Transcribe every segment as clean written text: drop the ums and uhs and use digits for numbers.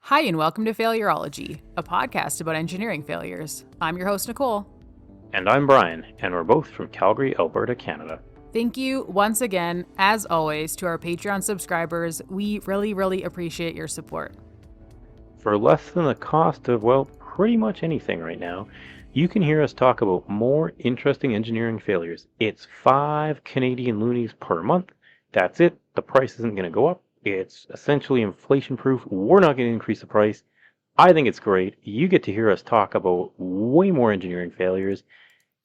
Hi, and welcome to Failurology, a podcast about engineering failures. I'm your host, Nicole. And I'm Brian, and we're both from Calgary, Alberta, Canada. Thank you once again, as always, to our Patreon subscribers. We really appreciate your support. For less than the cost of, well, pretty much anything right now, you can hear us talk about more interesting engineering failures. It's 5 Canadian loonies per month. That's it. The price isn't going to go up. It's essentially inflation-proof. We're not going to increase the price. I think it's great. You get to hear us talk about way more engineering failures.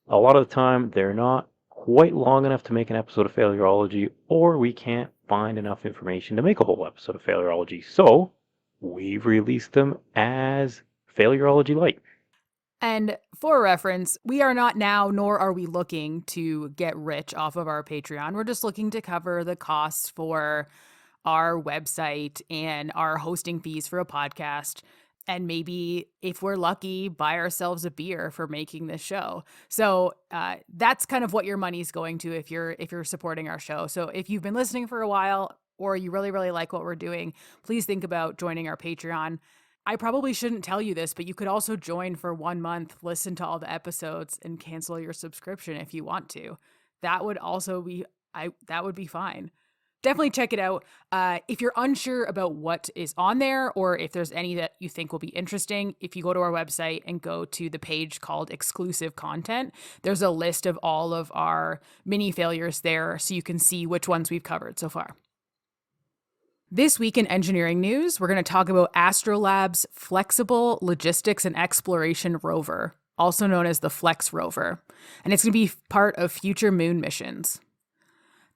A lot of the time, they're not quite long enough to make an episode of Failurology, or we can't find enough information to make a whole episode of Failurology. So, we've released them as Failurology Light. And for reference, we are not now, nor are we looking to get rich off of our Patreon. We're just looking to cover the costs for our website and our hosting fees for a podcast. And maybe, if we're lucky, buy ourselves a beer for making this show. So that's kind of what your money's going to if you're supporting our show. So if you've been listening for a while or you really like what we're doing, please think about joining our Patreon. I probably shouldn't tell you this, but you could also join for 1 month, listen to all the episodes, and cancel your subscription if you want to. That would also be that would be fine. Definitely check it out. If you're unsure about what is on there or if there's any that you think will be interesting, if you go to our website and go to the page called Exclusive Content, there's a list of all of our mini failures there so you can see which ones we've covered so far. This week in engineering news, we're going to talk about Astrolab's Flexible Logistics and Exploration Rover, also known as the Flex Rover, and it's going to be part of future moon missions.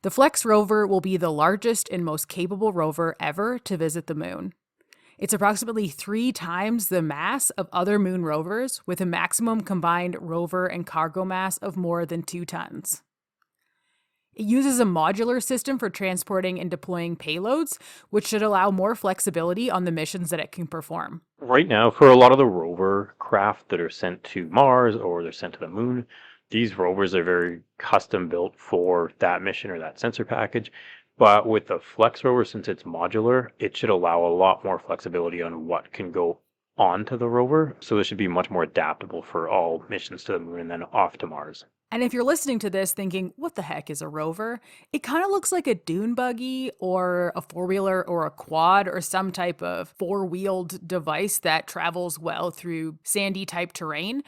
The Flex Rover will be the largest and most capable rover ever to visit the moon. It's approximately 3 times the mass of other moon rovers, with a maximum combined rover and cargo mass of more than 2 tons. It uses a modular system for transporting and deploying payloads, which should allow more flexibility on the missions that it can perform. Right now, for a lot of the rover craft that are sent to Mars or they're sent to the moon, these rovers are very custom built for that mission or that sensor package. But with the Flex Rover, since it's modular, it should allow a lot more flexibility on what can go onto the rover. So this should be much more adaptable for all missions to the moon and then off to Mars. And if you're listening to this thinking, what the heck is a rover? It kind of looks like a dune buggy or a 4-wheeler or a quad or some type of 4-wheeled device that travels well through sandy type terrain.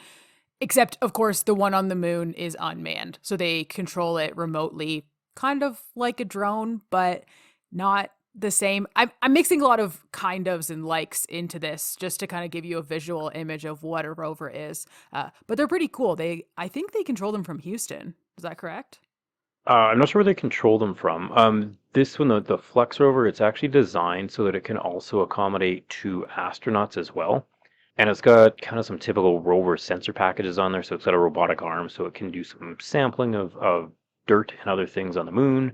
Except, of course, the one on the moon is unmanned. So they control it remotely, kind of like a drone, but not the same. I'm mixing a lot of kind ofs and likes into this just to kind of give you a visual image of what a rover is. But they're pretty cool. I think they control them from Houston. Is that correct? I'm not sure where they control them from. This one, the Flex Rover, it's actually designed so that it can also accommodate 2 astronauts as well. And it's got kind of some typical rover sensor packages on there. So it's got a robotic arm so it can do some sampling of dirt and other things on the moon.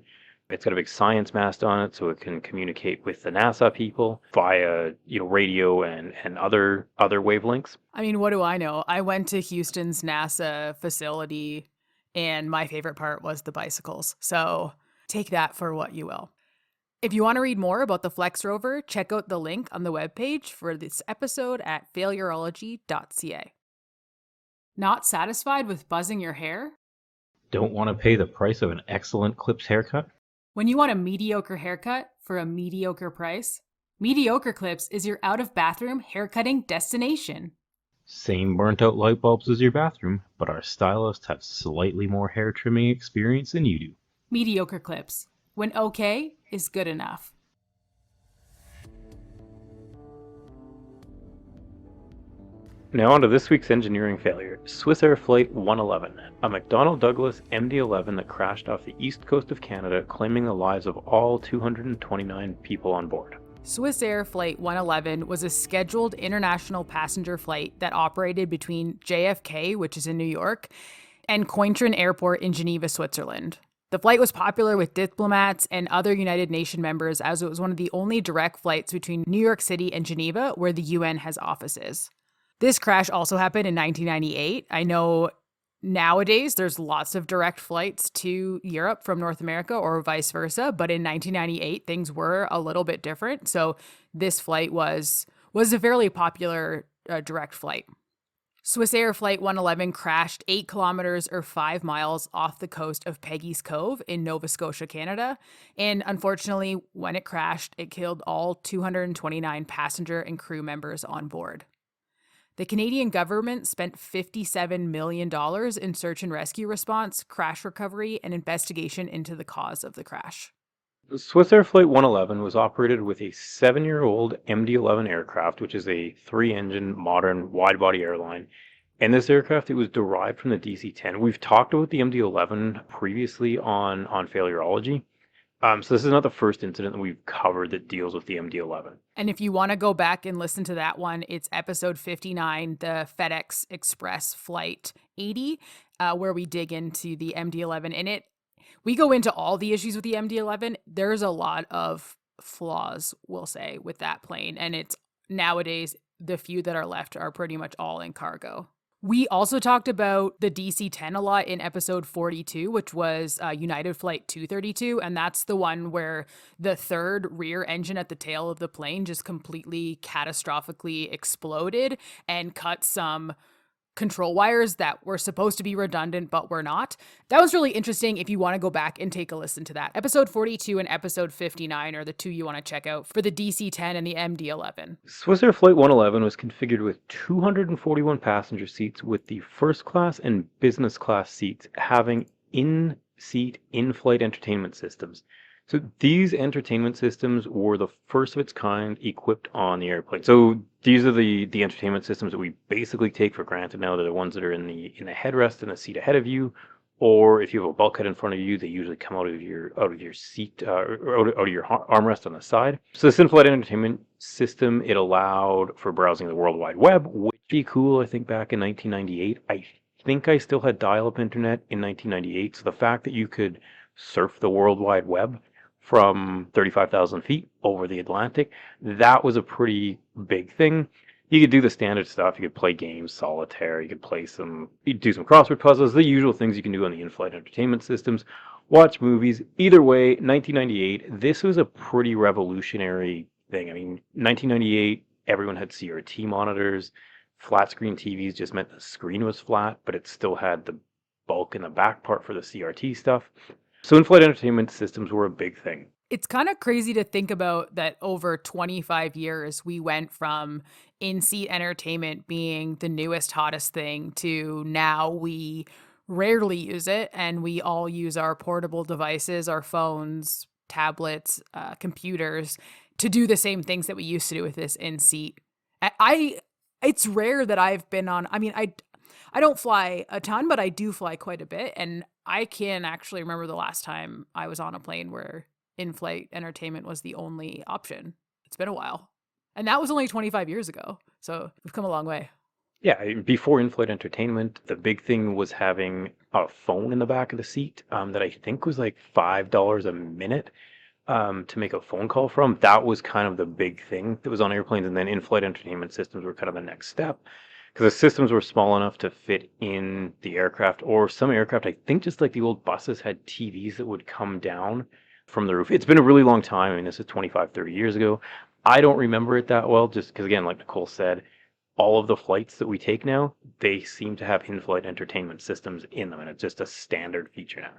It's got a big science mast on it, so it can communicate with the NASA people via, radio and other wavelengths. I mean, what do I know? I went to Houston's NASA facility, and my favorite part was the bicycles. So take that for what you will. If you want to read more about the Flex Rover, check out the link on the webpage for this episode at failurology.ca. Not satisfied with buzzing your hair? Don't want to pay the price of an excellent Clips haircut? When you want a mediocre haircut for a mediocre price, Mediocre Clips is your out-of-bathroom haircutting destination. Same burnt-out light bulbs as your bathroom, but our stylists have slightly more hair trimming experience than you do. Mediocre Clips. When okay is good enough. Now on to this week's engineering failure, SwissAir Flight 111, a McDonnell Douglas MD-11 that crashed off the east coast of Canada, claiming the lives of all 229 people on board. SwissAir Flight 111 was a scheduled international passenger flight that operated between JFK, which is in New York, and Cointrin Airport in Geneva, Switzerland. The flight was popular with diplomats and other United Nations members as it was one of the only direct flights between New York City and Geneva, where the UN has offices. This crash also happened in 1998. I know nowadays there's lots of direct flights to Europe from North America or vice versa, but in 1998 things were a little bit different. So this flight was was a fairly popular direct flight. SwissAir Flight 111 crashed 8 kilometers or 5 miles off the coast of Peggy's Cove in Nova Scotia, Canada. And unfortunately, when it crashed, it killed all 229 passenger and crew members on board. The Canadian government spent $57 million in search and rescue response, crash recovery, and investigation into the cause of the crash. SwissAir Flight 111 was operated with a 7-year-old MD-11 aircraft, which is a 3-engine modern wide-body airline. And this aircraft, it was derived from the DC-10. We've talked about the MD-11 previously on Failurology. So this is not the first incident that we've covered that deals with the MD-11. And if you want to go back and listen to that one, it's episode 59, the FedEx Express Flight 80, where we dig into the MD-11. And we go into all the issues with the MD-11. There's a lot of flaws, we'll say, with that plane. And it's nowadays, the few that are left are pretty much all in cargo. We also talked about the DC-10 a lot in episode 42, which was United Flight 232, and that's the one where the third rear engine at the tail of the plane just completely catastrophically exploded and cut some control wires that were supposed to be redundant but were not. That was really interesting if you want to go back and take a listen to that. Episode 42 and episode 59 are the two you want to check out for the DC-10 and the MD-11. SwissAir Flight 111 was configured with 241 passenger seats, with the first class and business class seats having in-seat, in-flight entertainment systems. So these entertainment systems were the first of its kind equipped on the airplane. So these are the entertainment systems that we basically take for granted now. They're the ones that are in the headrest and the seat ahead of you, or if you have a bulkhead in front of you, they usually come out of your seat or out of your armrest on the side. So this in-flight entertainment system, it allowed for browsing the World Wide Web, which would be cool. I think back in 1998, I think I still had dial-up internet in 1998. So the fact that you could surf the World Wide Web from 35,000 feet over the Atlantic, that was a pretty big thing. You could do the standard stuff. You could play games, solitaire. You could do some crossword puzzles, the usual things you can do on the in-flight entertainment systems. Watch movies. Either way, 1998, this was a pretty revolutionary thing. I mean, 1998, everyone had CRT monitors. Flat screen TVs just meant the screen was flat, but it still had the bulk in the back part for the CRT stuff. So in-flight entertainment systems were a big thing. It's kind of crazy to think about that over 25 years, we went from in-seat entertainment being the newest, hottest thing to now we rarely use it, and we all use our portable devices, our phones, tablets, computers to do the same things that we used to do with this in-seat. It's rare that I've been on, I don't fly a ton, but I do fly quite a bit. And I can actually remember the last time I was on a plane where in-flight entertainment was the only option. It's been a while. And that was only 25 years ago. So we've come a long way. Yeah, before in-flight entertainment, the big thing was having a phone in the back of the seat that I think was like $5 a minute to make a phone call from. That was kind of the big thing that was on airplanes. And then in-flight entertainment systems were kind of the next step, because the systems were small enough to fit in the aircraft, or some aircraft, I think just like the old buses, had TVs that would come down from the roof. It's been a really long time. I mean, this is 25, 30 years ago. I don't remember it that well, just because, again, like Nicole said, all of the flights that we take now, they seem to have in-flight entertainment systems in them, and it's just a standard feature now.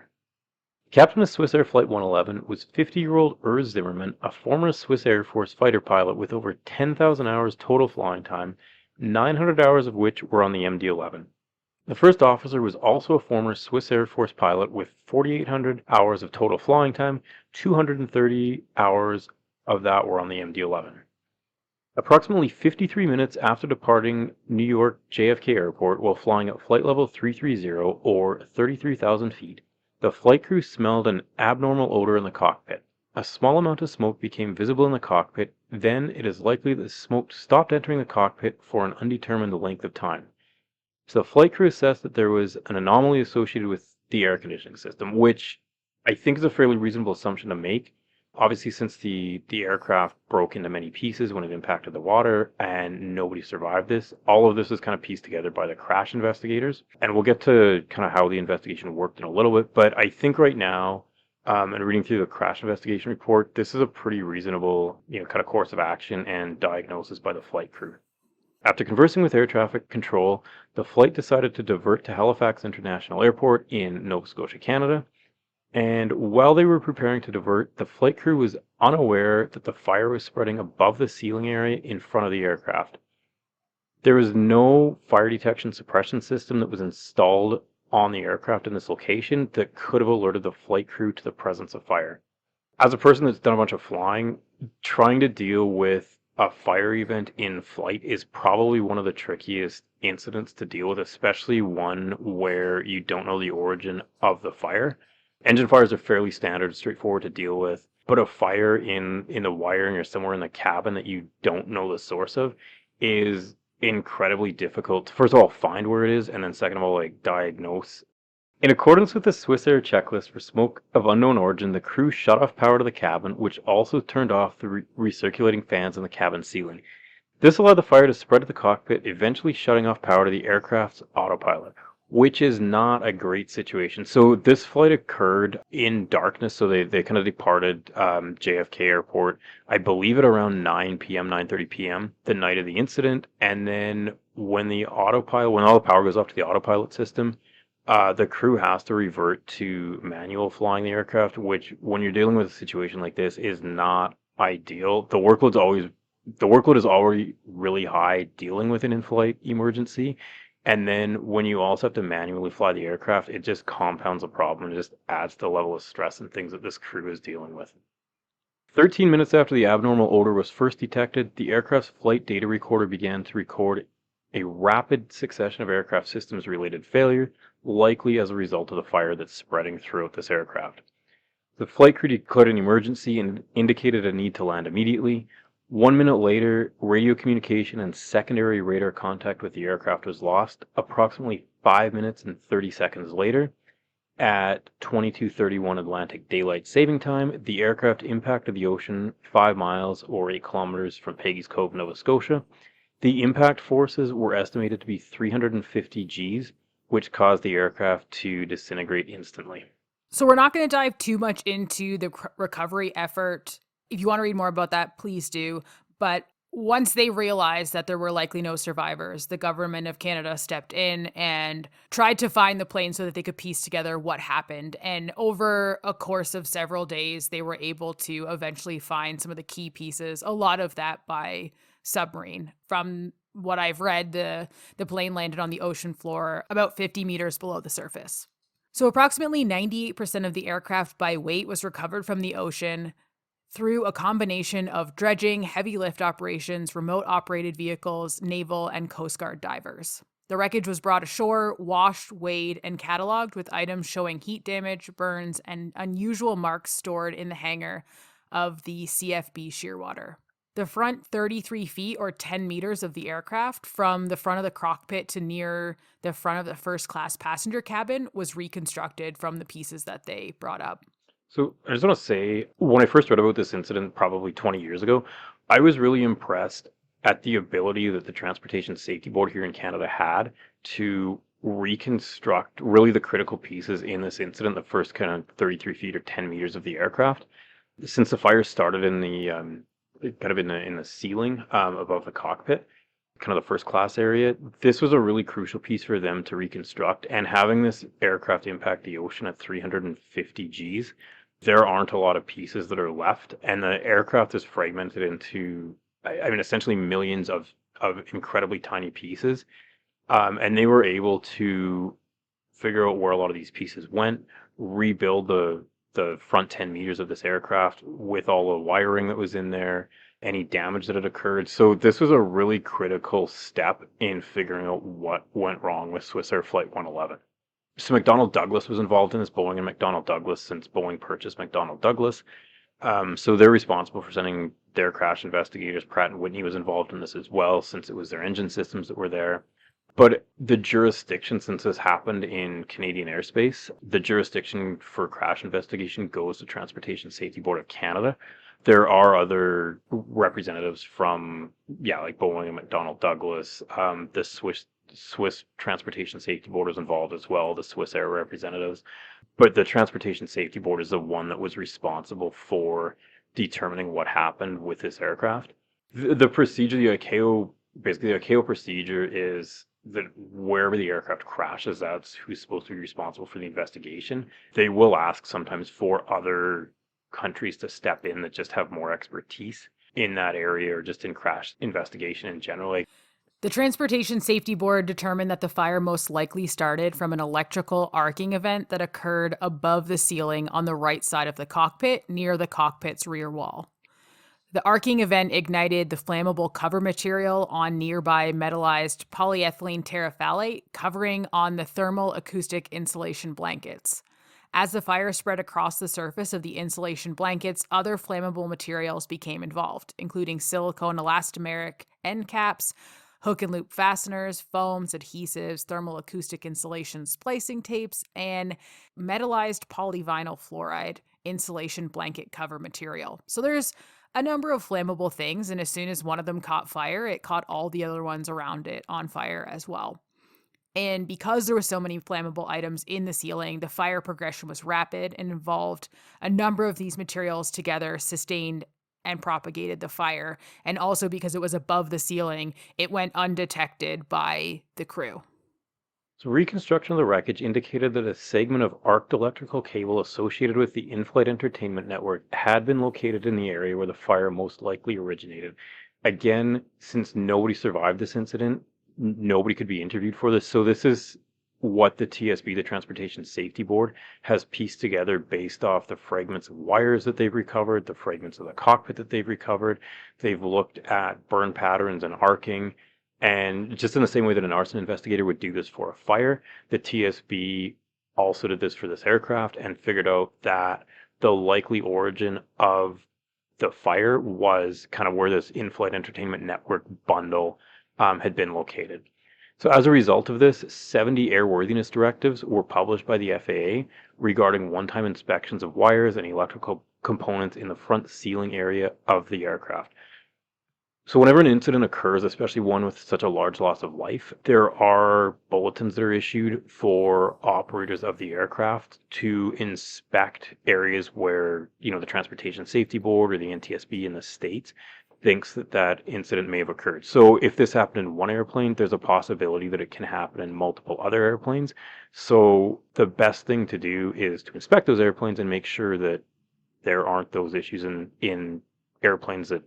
Captain of SwissAir Flight 111 was 50-year-old Urs Zimmermann, a former Swiss Air Force fighter pilot with over 10,000 hours total flying time, 900 hours of which were on the MD-11. The first officer was also a former Swiss Air Force pilot with 4,800 hours of total flying time, 230 hours of that were on the MD-11. Approximately 53 minutes after departing New York JFK Airport while flying at flight level 330 or 33,000 feet, the flight crew smelled an abnormal odor in the cockpit. A small amount of smoke became visible in the cockpit, then it is likely that the smoke stopped entering the cockpit for an undetermined length of time. So the flight crew assessed that there was an anomaly associated with the air conditioning system, which I think is a fairly reasonable assumption to make. Obviously, since the aircraft broke into many pieces when it impacted the water and nobody survived this, all of this is kind of pieced together by the crash investigators. And we'll get to kind of how the investigation worked in a little bit, but I think right now And reading through the crash investigation report, this is a pretty reasonable, kind of course of action and diagnosis by the flight crew. After conversing with air traffic control, the flight decided to divert to Halifax International Airport in Nova Scotia, Canada. And while they were preparing to divert, the flight crew was unaware that the fire was spreading above the ceiling area in front of the aircraft. There was no fire detection suppression system that was installed on the aircraft in this location that could have alerted the flight crew to the presence of fire. As a person that's done a bunch of flying, trying to deal with a fire event in flight is probably one of the trickiest incidents to deal with, especially one where you don't know the origin of the fire. Engine fires are fairly standard, straightforward to deal with, but a fire in the wiring or somewhere in the cabin that you don't know the source of is incredibly difficult to, first of all, find where it is, and then second of all, like, diagnose. In accordance with the SwissAir checklist for smoke of unknown origin, the crew shut off power to the cabin, which also turned off the recirculating fans in the cabin ceiling. This allowed the fire to spread to the cockpit, eventually shutting off power to the aircraft's autopilot, which is not a great situation. So this flight occurred in darkness, so they kind of departed JFK Airport, I believe at around 9 p.m., 9:30 p.m., the night of the incident, and then when all the power goes off to the autopilot system, the crew has to revert to manual flying the aircraft, which, when you're dealing with a situation like this, is not ideal. The workload is already really high dealing with an in-flight emergency, and then when you also have to manually fly the aircraft, it just compounds the problem. It just adds to the level of stress and things that this crew is dealing with. 13 minutes after the abnormal odor was first detected, the aircraft's flight data recorder began to record a rapid succession of aircraft systems related failure, likely as a result of the fire that's spreading throughout this aircraft. The flight crew declared an emergency and indicated a need to land immediately. 1 minute later, radio communication and secondary radar contact with the aircraft was lost. Approximately 5 minutes and 30 seconds later, at 22:31 Atlantic Daylight Saving Time, the aircraft impacted the ocean 5 miles or 8 kilometers from Peggy's Cove, Nova Scotia. The impact forces were estimated to be 350 Gs, which caused the aircraft to disintegrate instantly. So we're not going to dive too much into the recovery effort. If you want to read more about that, please do. But once they realized that there were likely no survivors, the government of Canada stepped in and tried to find the plane so that they could piece together what happened. And over a course of several days, they were able to eventually find some of the key pieces, a lot of that by submarine. From what I've read, the plane landed on the ocean floor about 50 meters below the surface. So approximately 98% of the aircraft by weight was recovered from the ocean through a combination of dredging, heavy lift operations, remote operated vehicles, naval, and Coast Guard divers. The wreckage was brought ashore, washed, weighed, and cataloged with items showing heat damage, burns, and unusual marks stored in the hangar of the CFB Shearwater. The front 33 feet or 10 meters of the aircraft, from the front of the cockpit to near the front of the first class passenger cabin, was reconstructed from the pieces that they brought up. So I just want to say, when I first read about this incident probably 20 years ago, I was really impressed at the ability that the Transportation Safety Board here in Canada had to reconstruct really the critical pieces in this incident, the first kind of 33 feet or 10 meters of the aircraft. Since the fire started in the kind of in the ceiling above the cockpit, kind of the first class area, this was a really crucial piece for them to reconstruct. And having this aircraft impact the ocean at 350 Gs, there aren't a lot of pieces that are left, and the aircraft is fragmented into, I mean, essentially millions of incredibly tiny pieces. And they were able to figure out where a lot of these pieces went, rebuild the front 10 meters of this aircraft with all the wiring that was in there, any damage that had occurred. So this was a really critical step in figuring out what went wrong with SwissAir Flight 111. So McDonnell Douglas was involved in this, Boeing and McDonnell Douglas, since Boeing purchased McDonnell Douglas. So they're responsible for sending their crash investigators. Pratt & Whitney was involved in this as well, since it was their engine systems that were there. But the jurisdiction, since this happened in Canadian airspace, the jurisdiction for crash investigation goes to Transportation Safety Board of Canada. There are other representatives from, like Boeing and McDonnell Douglas. The Swiss Transportation Safety Board is involved as well, the SwissAir representatives. But the Transportation Safety Board is the one that was responsible for determining what happened with this aircraft. The procedure, basically the ICAO procedure is that wherever the aircraft crashes, that's who's supposed to be responsible for the investigation. They will ask sometimes for other countries to step in that just have more expertise in that area or just in crash investigation in general. Like, The Transportation Safety Board determined that the fire most likely started from an electrical arcing event that occurred above the ceiling on the right side of the cockpit near the cockpit's rear wall. The arcing event ignited the flammable cover material on nearby metallized polyethylene terephthalate covering on the thermal acoustic insulation blankets. As the fire spread across the surface of the insulation blankets, other flammable materials became involved, including silicone elastomeric end caps, hook and loop fasteners, foams, adhesives, thermal acoustic insulation splicing tapes, and metallized polyvinyl fluoride insulation blanket cover material. So there's a number of flammable things, and as soon as one of them caught fire, it caught all the other ones around it on fire as well. And because there were so many flammable items in the ceiling, the fire progression was rapid and involved a number of these materials together sustained and propagated the fire. And also because it was above the ceiling, it went undetected by the crew. so reconstruction of the wreckage indicated that a segment of arced electrical cable associated with the in-flight entertainment network had been located in the area where the fire most likely originated. Again, since nobody survived this incident, nobody could be interviewed for this. So this is what the TSB, the Transportation Safety Board, has pieced together based off the fragments of wires that they've recovered, the fragments of the cockpit that they've recovered. They've looked at burn patterns and arcing. And just in the same way that an arson investigator would do this for a fire, the TSB also did this for this aircraft and figured out that the likely origin of the fire was kind of where this in-flight entertainment network bundle had been located. So as a result of this, 70 airworthiness directives were published by the FAA regarding one-time inspections of wires and electrical components in the front ceiling area of the aircraft. So whenever an incident occurs, especially one with such a large loss of life, there are bulletins that are issued for operators of the aircraft to inspect areas where, the Transportation Safety Board or the NTSB in the States thinks that that incident may have occurred. So if this happened in one airplane, there's a possibility that it can happen in multiple other airplanes. So the best thing to do is to inspect those airplanes and make sure that there aren't those issues in airplanes that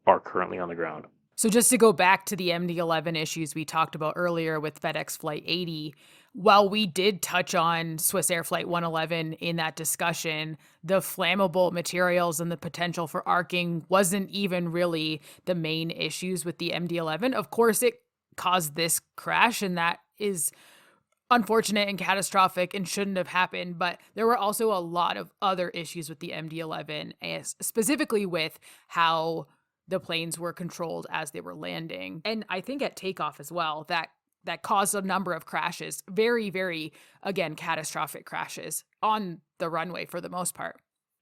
are currently on the ground. So just to go back to the MD-11 issues we talked about earlier with FedEx Flight 80, while we did touch on SwissAir Flight 111 in that discussion, the flammable materials and the potential for arcing wasn't even really the main issues with the MD-11. Of course, it caused this crash, and that is unfortunate and catastrophic and shouldn't have happened, but there were also a lot of other issues with the MD-11, specifically with how the planes were controlled as they were landing. And I think at takeoff as well, that caused a number of crashes, very, very, again, catastrophic crashes on the runway for the most part.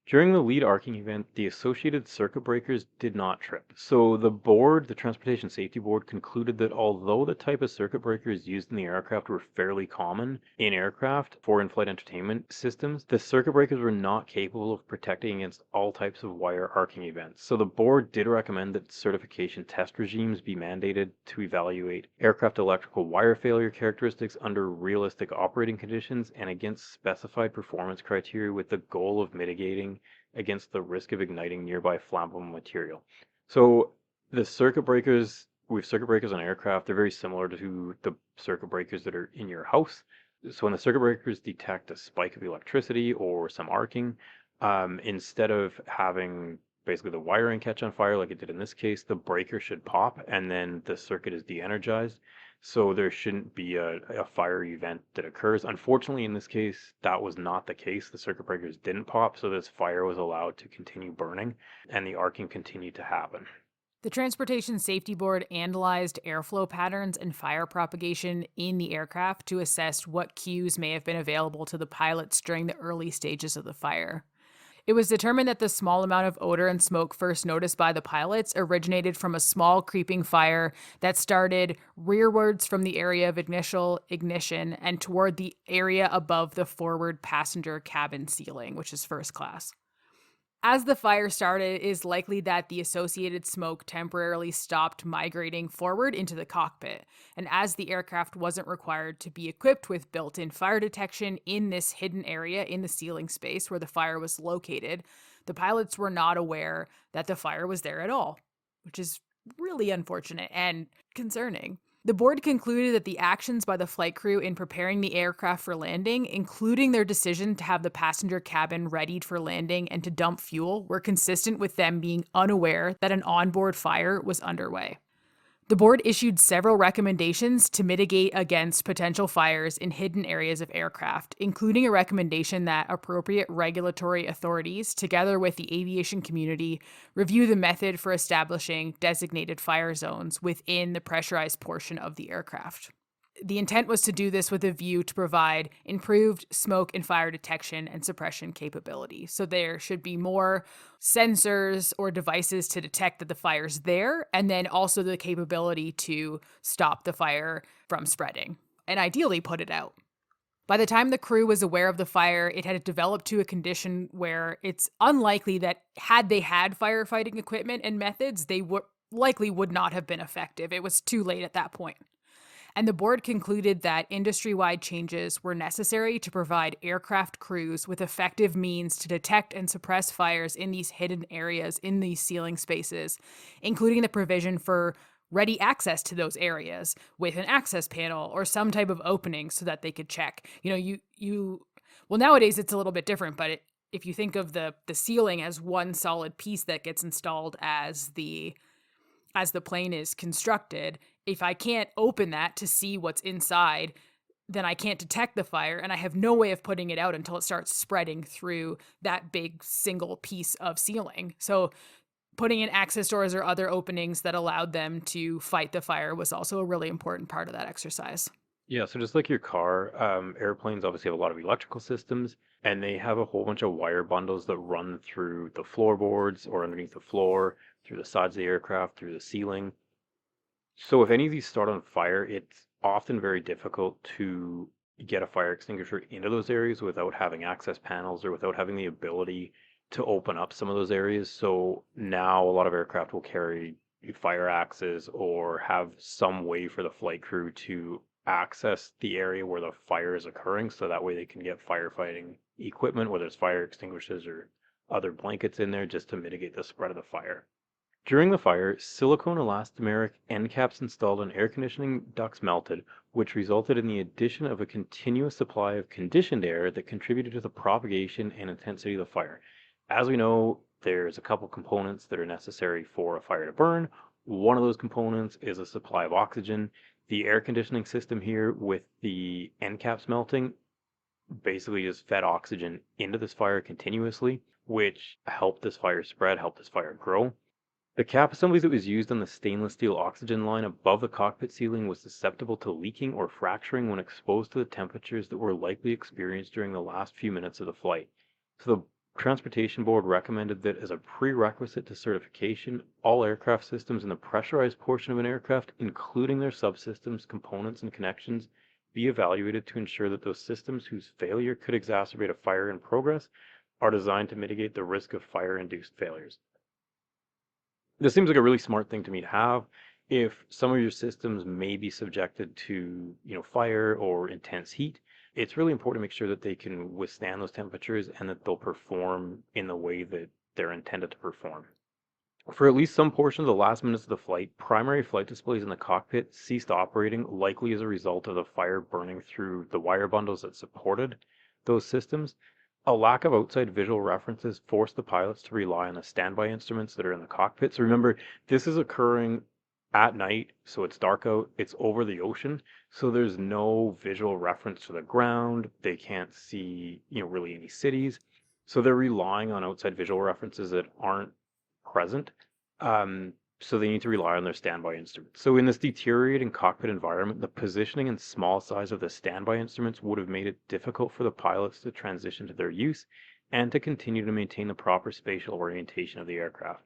During the lead arcing event, the associated circuit breakers did not trip. So the Transportation Safety Board, concluded that although the type of circuit breakers used in the aircraft were fairly common in aircraft for in-flight entertainment systems, the circuit breakers were not capable of protecting against all types of wire arcing events. So the board did recommend that certification test regimes be mandated to evaluate aircraft electrical wire failure characteristics under realistic operating conditions and against specified performance criteria with the goal of mitigating against the risk of igniting nearby flammable material. So we have circuit breakers on aircraft. They're very similar to the circuit breakers that are in your house. So when the circuit breakers detect a spike of electricity or some arcing, instead of having basically the wiring catch on fire like it did in this case, the breaker should pop and then the circuit is de-energized. So there shouldn't be a fire event that occurs. Unfortunately, in this case, that was not the case. The circuit breakers didn't pop, so this fire was allowed to continue burning, and the arcing continued to happen. The Transportation Safety Board analyzed airflow patterns and fire propagation in the aircraft to assess what cues may have been available to the pilots during the early stages of the fire. It was determined that the small amount of odor and smoke first noticed by the pilots originated from a small creeping fire that started rearwards from the area of initial ignition and toward the area above the forward passenger cabin ceiling, which is first class. As the fire started, it is likely that the associated smoke temporarily stopped migrating forward into the cockpit. And as the aircraft wasn't required to be equipped with built in fire detection in this hidden area in the ceiling space where the fire was located, the pilots were not aware that the fire was there at all, which is really unfortunate and concerning. The board concluded that the actions by the flight crew in preparing the aircraft for landing, including their decision to have the passenger cabin readied for landing and to dump fuel, were consistent with them being unaware that an onboard fire was underway. The board issued several recommendations to mitigate against potential fires in hidden areas of aircraft, including a recommendation that appropriate regulatory authorities, together with the aviation community, review the method for establishing designated fire zones within the pressurized portion of the aircraft. The intent was to do this with a view to provide improved smoke and fire detection and suppression capability. So there should be more sensors or devices to detect that the fire's there, and then also the capability to stop the fire from spreading and ideally put it out. By the time the crew was aware of the fire, it had developed to a condition where it's unlikely that had they had firefighting equipment and methods, they likely would not have been effective. It was too late at that point. And the board concluded that industry-wide changes were necessary to provide aircraft crews with effective means to detect and suppress fires in these hidden areas in these ceiling spaces, including the provision for ready access to those areas with an access panel or some type of opening so that they could check. Well, nowadays it's a little bit different, but if you think of the ceiling as one solid piece that gets installed as the plane is constructed, if I can't open that to see what's inside, then I can't detect the fire, and I have no way of putting it out until it starts spreading through that big single piece of ceiling. So putting in access doors or other openings that allowed them to fight the fire was also a really important part of that exercise. Yeah, so just like your car, airplanes obviously have a lot of electrical systems, and they have a whole bunch of wire bundles that run through the floorboards or underneath the floor, through the sides of the aircraft, through the ceiling. So if any of these start on fire, it's often very difficult to get a fire extinguisher into those areas without having access panels or without having the ability to open up some of those areas. So now a lot of aircraft will carry fire axes or have some way for the flight crew to access the area where the fire is occurring so that way they can get firefighting equipment, whether it's fire extinguishers or other blankets in there just to mitigate the spread of the fire. During the fire, silicone elastomeric end caps installed on air conditioning ducts melted, which resulted in the addition of a continuous supply of conditioned air that contributed to the propagation and intensity of the fire. As we know, there's a couple components that are necessary for a fire to burn. One of those components is a supply of oxygen. The air conditioning system here with the end caps melting basically just fed oxygen into this fire continuously, which helped this fire spread, helped this fire grow. The cap assembly that was used on the stainless steel oxygen line above the cockpit ceiling was susceptible to leaking or fracturing when exposed to the temperatures that were likely experienced during the last few minutes of the flight. So the Transportation Board recommended that as a prerequisite to certification, all aircraft systems in the pressurized portion of an aircraft, including their subsystems, components, and connections, be evaluated to ensure that those systems whose failure could exacerbate a fire in progress are designed to mitigate the risk of fire-induced failures. This seems like a really smart thing to me to have. If some of your systems may be subjected to, fire or intense heat, it's really important to make sure that they can withstand those temperatures and that they'll perform in the way that they're intended to perform. For at least some portion of the last minutes of the flight, primary flight displays in the cockpit ceased operating, likely as a result of the fire burning through the wire bundles that supported those systems. A lack of outside visual references forced the pilots to rely on the standby instruments that are in the cockpit. So remember, this is occurring at night, so it's dark out, it's over the ocean, so there's no visual reference to the ground. They can't see, really any cities. So they're relying on outside visual references that aren't present. So they need to rely on their standby instruments. So in this deteriorating cockpit environment, the positioning and small size of the standby instruments would have made it difficult for the pilots to transition to their use. and to continue to maintain the proper spatial orientation of the aircraft.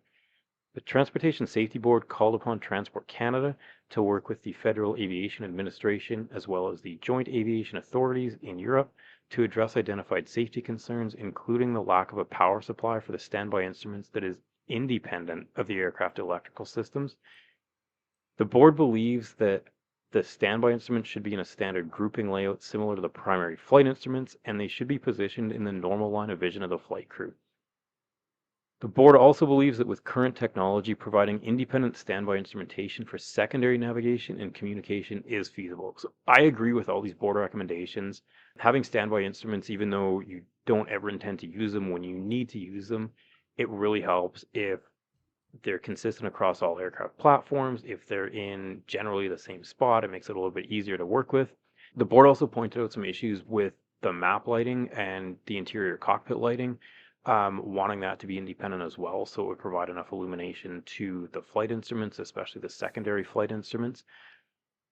The Transportation Safety Board called upon Transport Canada to work with the Federal Aviation Administration as well as the Joint Aviation Authorities in Europe to address identified safety concerns, including the lack of a power supply for the standby instruments that is independent of the aircraft electrical systems. The board believes that the standby instruments should be in a standard grouping layout similar to the primary flight instruments, and they should be positioned in the normal line of vision of the flight crew. The board also believes that with current technology, providing independent standby instrumentation for secondary navigation and communication is feasible. So I agree with all these board recommendations. Having standby instruments, even though you don't ever intend to use them when you need to use them, it really helps if they're consistent across all aircraft platforms. If they're in generally the same spot, it makes it a little bit easier to work with. The board also pointed out some issues with the map lighting and the interior cockpit lighting, wanting that to be independent as well, so it would provide enough illumination to the flight instruments, especially the secondary flight instruments.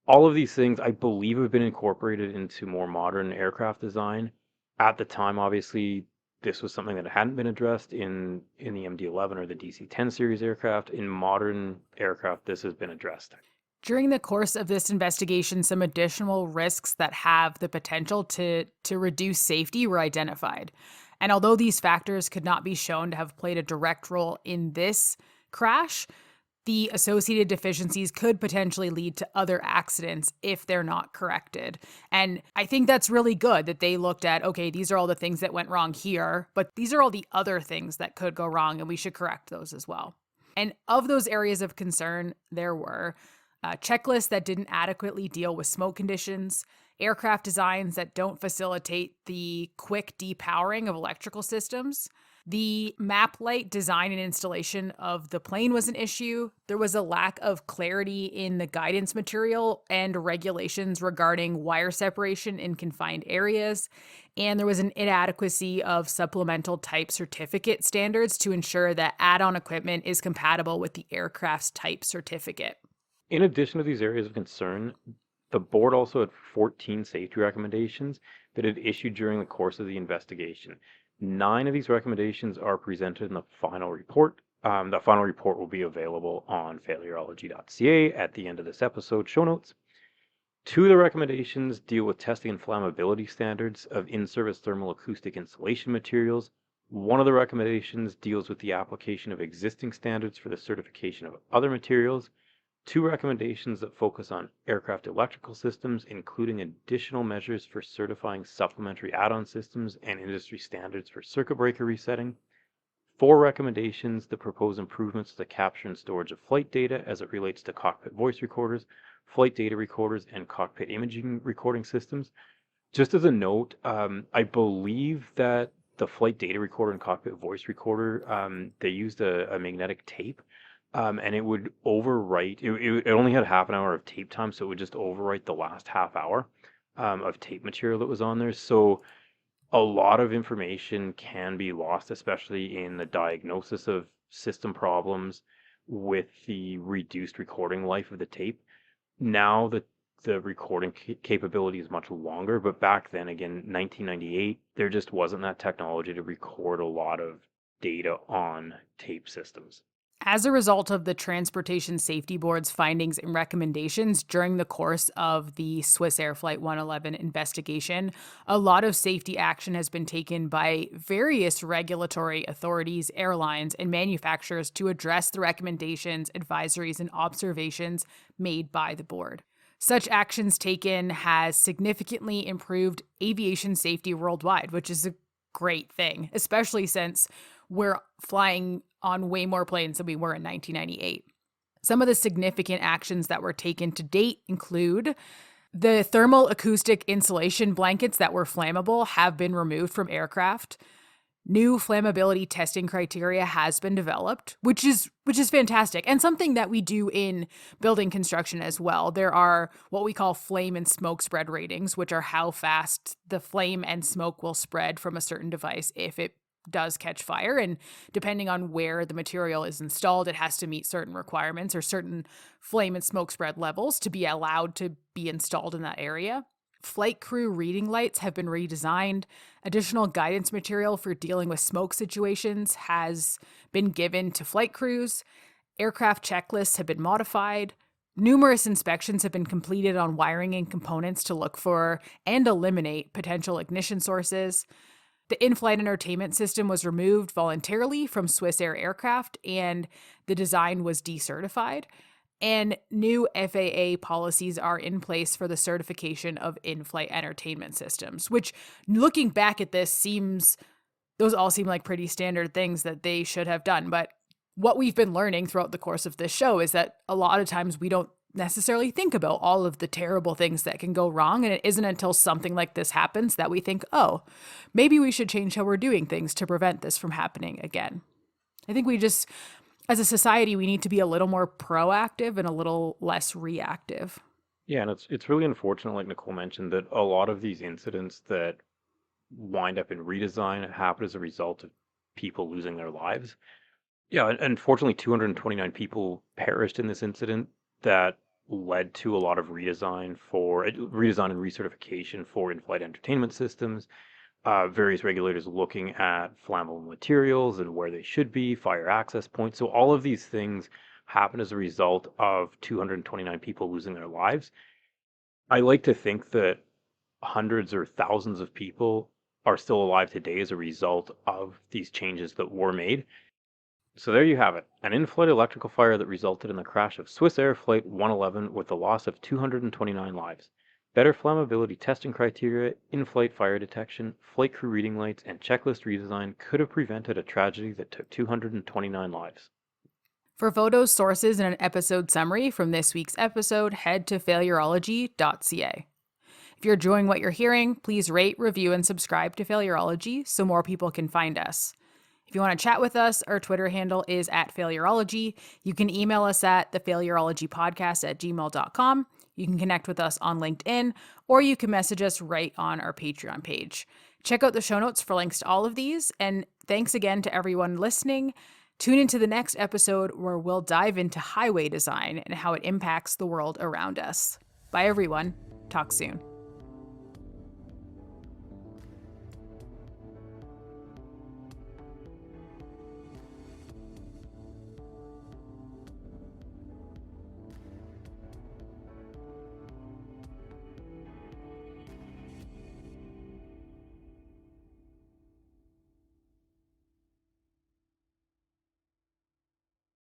All of these things, I believe, have been incorporated into more modern aircraft design. At the time, obviously, this was something that hadn't been addressed in the MD-11 or the DC-10 series aircraft. In modern aircraft, this has been addressed. During the course of this investigation, some additional risks that have the potential to reduce safety were identified. And although these factors could not be shown to have played a direct role in this crash, the associated deficiencies could potentially lead to other accidents if they're not corrected. And I think that's really good that they looked at, okay, these are all the things that went wrong here, but these are all the other things that could go wrong, and we should correct those as well. And of those areas of concern, there were checklists that didn't adequately deal with smoke conditions, aircraft designs that don't facilitate the quick depowering of electrical systems. The map light design and installation of the plane was an issue. There was a lack of clarity in the guidance material and regulations regarding wire separation in confined areas. And there was an inadequacy of supplemental type certificate standards to ensure that add-on equipment is compatible with the aircraft's type certificate. In addition to these areas of concern, the board also had 14 safety recommendations that it issued during the course of the investigation. 9 of these recommendations are presented in the final report. The final report will be available on failureology.ca at the end of this episode show notes. 2 of the recommendations deal with testing and flammability standards of in-service thermal acoustic insulation materials. 1 of the recommendations deals with the application of existing standards for the certification of other materials. 2 recommendations that focus on aircraft electrical systems, including additional measures for certifying supplementary add-on systems and industry standards for circuit breaker resetting. 4 recommendations that propose improvements to the capture and storage of flight data as it relates to cockpit voice recorders, flight data recorders, and cockpit imaging recording systems. Just as a note, I believe that the flight data recorder and cockpit voice recorder, they used a magnetic tape. And it would overwrite, it only had half an hour of tape time, so it would just overwrite the last half hour of tape material that was on there. So a lot of information can be lost, especially in the diagnosis of system problems with the reduced recording life of the tape. Now the recording capability is much longer, but back then, again, 1998, there just wasn't that technology to record a lot of data on tape systems. As a result of the Transportation Safety Board's findings and recommendations during the course of the SwissAir Flight 111 investigation, a lot of safety action has been taken by various regulatory authorities, airlines, and manufacturers to address the recommendations, advisories, and observations made by the board. Such actions taken has significantly improved aviation safety worldwide, which is a great thing, especially since we're flying on way more planes than we were in 1998. Some of the significant actions that were taken to date include the thermal acoustic insulation blankets that were flammable have been removed from aircraft. New flammability testing criteria has been developed, which is fantastic, and something that we do in building construction as well. There are what we call flame and smoke spread ratings, which are how fast the flame and smoke will spread from a certain device if it does catch fire. And depending on where the material is installed, it has to meet certain requirements or certain flame and smoke spread levels to be allowed to be installed in that area. Flight crew reading lights have been redesigned. Additional guidance material for dealing with smoke situations has been given to flight crews. Aircraft checklists have been modified. Numerous inspections have been completed on wiring and components to look for and eliminate potential ignition sources. The in-flight entertainment system was removed voluntarily from SwissAir aircraft, and the design was decertified. And new FAA policies are in place for the certification of in-flight entertainment systems, which, looking back at this, those all seem like pretty standard things that they should have done. But what we've been learning throughout the course of this show is that a lot of times we don't necessarily think about all of the terrible things that can go wrong. And it isn't until something like this happens that we think, oh, maybe we should change how we're doing things to prevent this from happening again. I think as a society, we need to be a little more proactive and a little less reactive. Yeah, and it's really unfortunate, like Nicole mentioned, that a lot of these incidents that wind up in redesign happen as a result of people losing their lives. Yeah, and unfortunately, 229 people perished in this incident that led to a lot of redesign and recertification for in-flight entertainment systems. Various regulators looking at flammable materials and where they should be, fire access points. So all of these things happen as a result of 229 people losing their lives. I like to think that hundreds or thousands of people are still alive today as a result of these changes that were made. So there you have it, an in-flight electrical fire that resulted in the crash of SwissAir Flight 111 with the loss of 229 lives. Better flammability testing criteria, in-flight fire detection, flight crew reading lights, and checklist redesign could have prevented a tragedy that took 229 lives. For photos, sources, and an episode summary from this week's episode, head to failureology.ca. If you're enjoying what you're hearing, please rate, review, and subscribe to Failureology so more people can find us. If you want to chat with us, our Twitter handle is @Failureology. You can email us at thefailureologypodcast@gmail.com. You can connect with us on LinkedIn, or you can message us right on our Patreon page. Check out the show notes for links to all of these, and thanks again to everyone listening. Tune into the next episode where we'll dive into highway design and how it impacts the world around us. Bye, everyone. Talk soon.